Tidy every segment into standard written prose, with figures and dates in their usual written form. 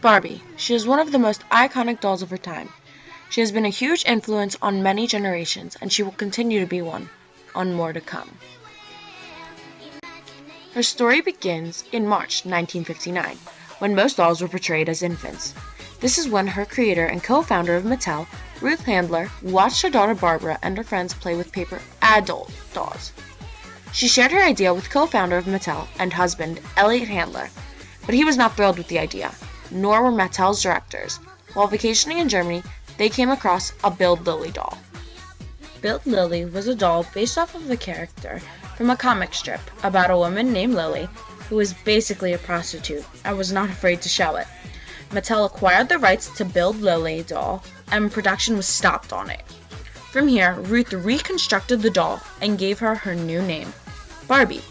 Barbie. She is one of the most iconic dolls of her time. She has been a huge influence on many generations, and she will continue to be one on more to come. Her story begins in March 1959, when most dolls were portrayed as infants. This is when her creator and co-founder of Mattel, Ruth Handler, watched her daughter Barbara and her friends play with paper adult dolls. She shared her idea with co-founder of Mattel and husband, Elliot Handler, but he was not thrilled with the idea, nor were Mattel's directors. While vacationing in Germany, they came across a Build Lily doll. Build Lily was a doll based off of a character from a comic strip about a woman named Lily who was basically a prostitute and was not afraid to show it. Mattel acquired the rights to Build Lily doll, and production was stopped on it. From here, Ruth reconstructed the doll and gave her her new name, Barbie.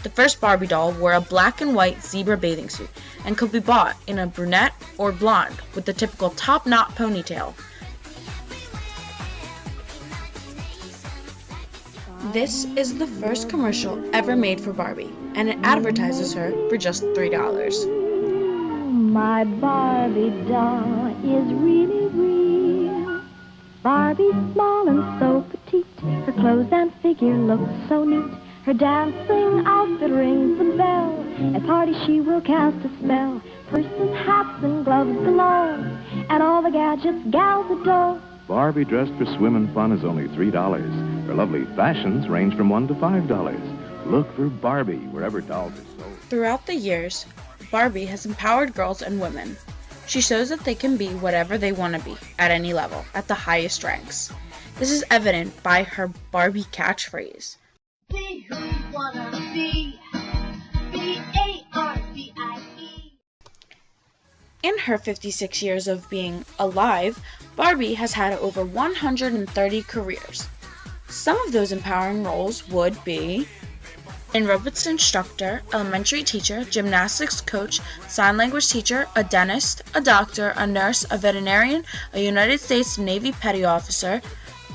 The first Barbie doll wore a black and white zebra bathing suit and could be bought in a brunette or blonde with the typical top-knot ponytail. This is the first commercial ever made for Barbie, and it advertises her for just $3. My Barbie doll is really real. Barbie's small and so petite. Her clothes and figure look so neat. Her dancing outfit rings the bell. At parties she will cast a spell. Purses, hats, and gloves galore. And all the gadgets gals adore. Barbie dressed for swim and fun is only $3. Her lovely fashions range from $1 to $5. Look for Barbie wherever dolls are sold. Throughout the years, Barbie has empowered girls and women. She shows that they can be whatever they want to be, at any level, at the highest ranks. This is evident by her Barbie catchphrase. Be who you wanna be. B-A-R-B-I-E. In her 56 years of being alive, Barbie has had over 130 careers. Some of those empowering roles would be aerobics instructor, elementary teacher, gymnastics coach, sign language teacher, a dentist, a doctor, a nurse, a veterinarian, a United States Navy petty officer,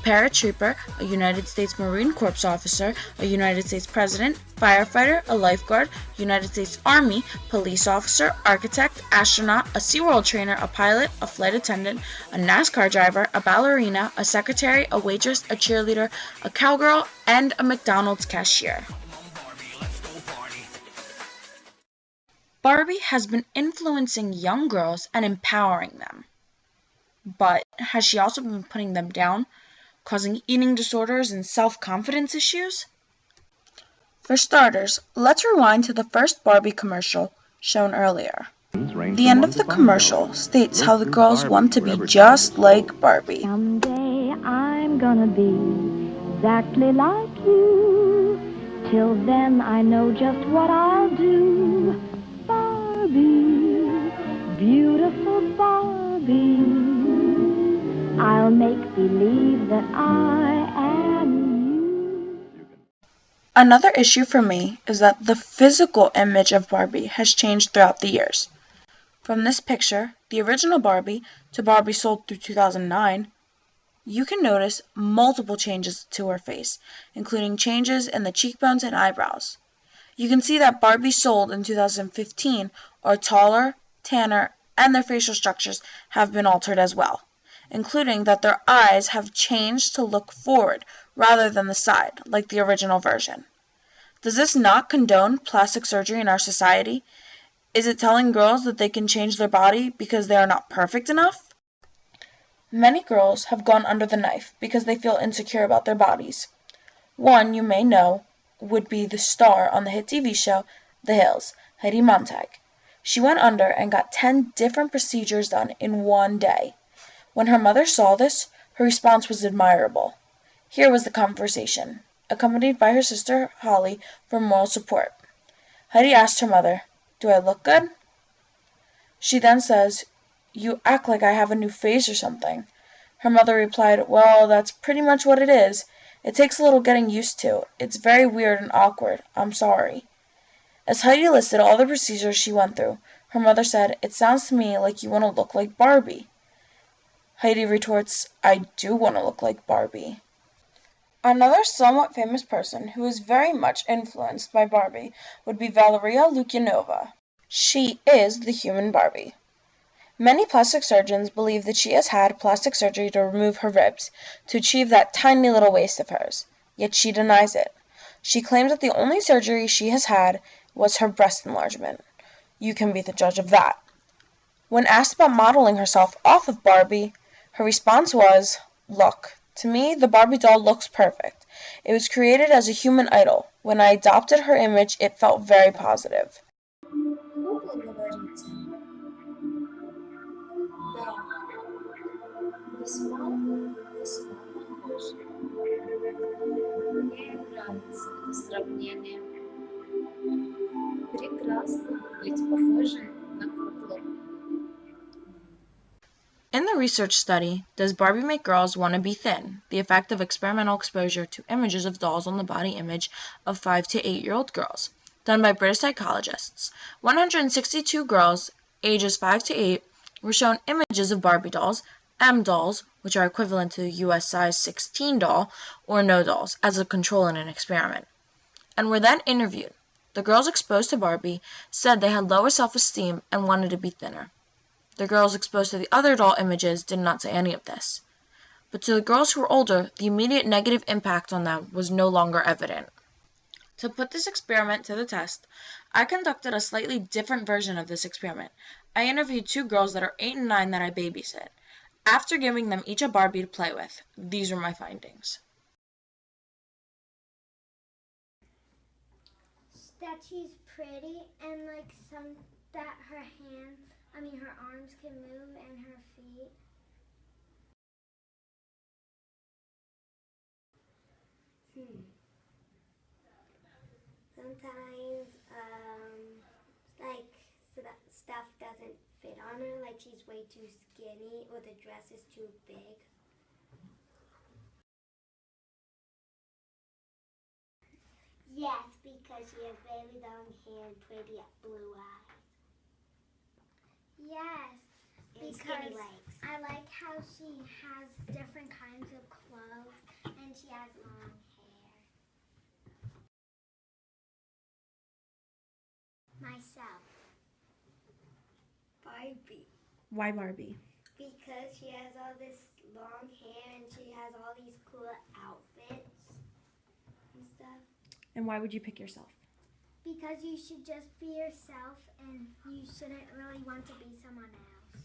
paratrooper, a United States Marine Corps officer, a United States president, firefighter, a lifeguard, United States Army, police officer, architect, astronaut, a SeaWorld trainer, a pilot, a flight attendant, a NASCAR driver, a ballerina, a secretary, a waitress, a cheerleader, a cowgirl, and a McDonald's cashier. Barbie has been influencing young girls and empowering them. But has she also been putting them down, causing eating disorders and self-confidence issues? For starters, let's rewind to the first Barbie commercial shown earlier. The end of the commercial states how the girls want to be just like Barbie. Someday I'm gonna be exactly like you. Till then I know just what I'll do. Barbie, beautiful Barbie, I'll make believe that I am you. Another issue for me is that the physical image of Barbie has changed throughout the years. From this picture, the original Barbie, to Barbie sold through 2009, you can notice multiple changes to her face, including changes in the cheekbones and eyebrows. You can see that Barbie sold in 2015 are taller, tanner, and their facial structures have been altered as well, including that their eyes have changed to look forward rather than the side, like the original version. Does this not condone plastic surgery in our society? Is it telling girls that they can change their body because they are not perfect enough? Many girls have gone under the knife because they feel insecure about their bodies. One you may know would be the star on the hit TV show The Hills, Heidi Montag. She went under and got 10 different procedures done in one day. When her mother saw this, her response was admirable. Here was the conversation, accompanied by her sister Holly for moral support. Heidi asked her mother, "Do I look good?" She then says, "You act like I have a new face or something." Her mother replied, "Well, that's pretty much what it is. It takes a little getting used to. It's very weird and awkward. I'm sorry." As Heidi listed all the procedures she went through, her mother said, "It sounds to me like you want to look like Barbie." Heidi retorts, "I do want to look like Barbie." Another somewhat famous person who is very much influenced by Barbie would be Valeria Lukyanova. She is the human Barbie. Many plastic surgeons believe that she has had plastic surgery to remove her ribs to achieve that tiny little waist of hers, yet she denies it. She claims that the only surgery she has had was her breast enlargement. You can be the judge of that. When asked about modeling herself off of Barbie, her response was, "Look, to me, the Barbie doll looks perfect. It was created as a human idol. When I adopted her image, it felt very positive." Кукла говорите? Да, весьма похожа. Мне нравится это сравнение. Прекрасно быть похожей на куклу. In the research study, Does Barbie Make Girls Want to Be Thin? The effect of experimental exposure to images of dolls on the body image of 5 to 8-year-old girls, done by British psychologists. 162 girls, ages 5 to 8, were shown images of Barbie dolls, M dolls, which are equivalent to the US size 16 doll, or no dolls, as a control in an experiment, and were then interviewed. The girls exposed to Barbie said they had lower self-esteem and wanted to be thinner. The girls exposed to the other doll images did not say any of this. But to the girls who were older, the immediate negative impact on them was no longer evident. To put this experiment to the test, I conducted a slightly different version of this experiment. I interviewed 2 girls that are 8 and 9 that I babysit. After giving them each a Barbie to play with, these were my findings. That she's pretty and that her arms can move and her feet. Sometimes, so that stuff doesn't fit on her, like she's way too skinny or the dress is too big. Yes, because she has very long hair and pretty blue eyes. Yes, and skinny legs. I like how she has different kinds of clothes and she has long hair. Myself. Barbie. Why Barbie? Because she has all this long hair and she has all these cool outfits and stuff. And why would you pick yourself? Because you should just be yourself and you shouldn't really want to be someone else.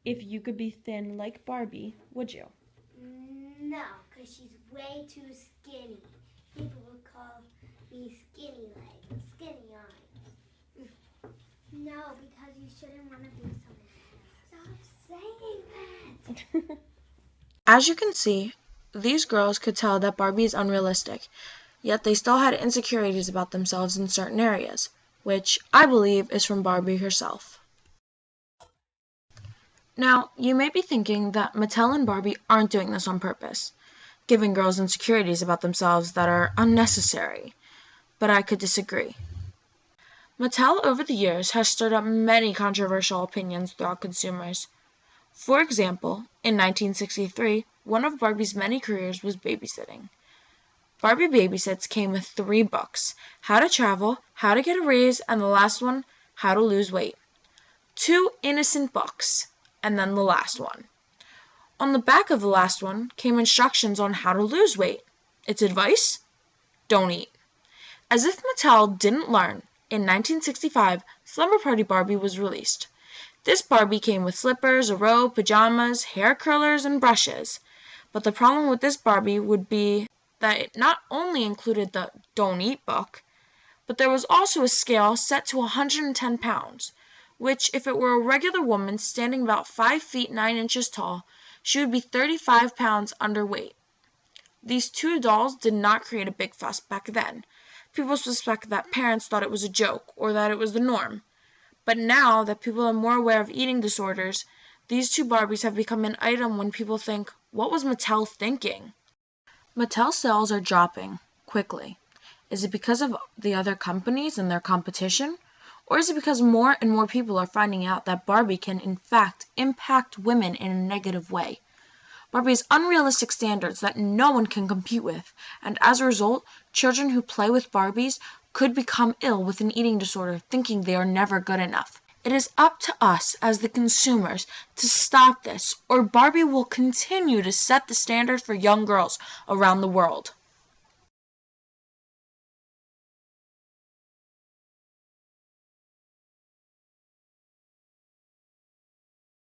If you could be thin like Barbie, would you? No, because she's way too skinny. People would call me skinny legs, skinny arms. No, because you shouldn't want to be someone else. Stop saying that. As you can see, these girls could tell that Barbie is unrealistic, yet they still had insecurities about themselves in certain areas, which I believe is from Barbie herself. Now, you may be thinking that Mattel and Barbie aren't doing this on purpose, giving girls insecurities about themselves that are unnecessary, but I could disagree. Mattel over the years has stirred up many controversial opinions throughout consumers. For example, in 1963, one of Barbie's many careers was babysitting. Barbie Babysits came with 3 books: How to Travel, How to Get a Raise, and the last one, How to Lose Weight. 2 innocent books, and then the last one. On the back of the last one came instructions on how to lose weight. Its advice? Don't eat. As if Mattel didn't learn, in 1965, Slumber Party Barbie was released. This Barbie came with slippers, a robe, pajamas, hair curlers, and brushes. But the problem with this Barbie would be that it not only included the Don't Eat book, but there was also a scale set to 110 pounds, which, if it were a regular woman standing about 5 feet 9 inches tall, she would be 35 pounds underweight. These 2 dolls did not create a big fuss back then. People suspect that parents thought it was a joke, or that it was the norm. But now that people are more aware of eating disorders, these 2 Barbies have become an item when people think, what was Mattel thinking? Mattel sales are dropping quickly. Is it because of the other companies and their competition? Or is it because more and more people are finding out that Barbie can in fact impact women in a negative way? Barbie has unrealistic standards that no one can compete with, and as a result, children who play with Barbies could become ill with an eating disorder, thinking they are never good enough. It is up to us as the consumers to stop this, or Barbie will continue to set the standard for young girls around the world.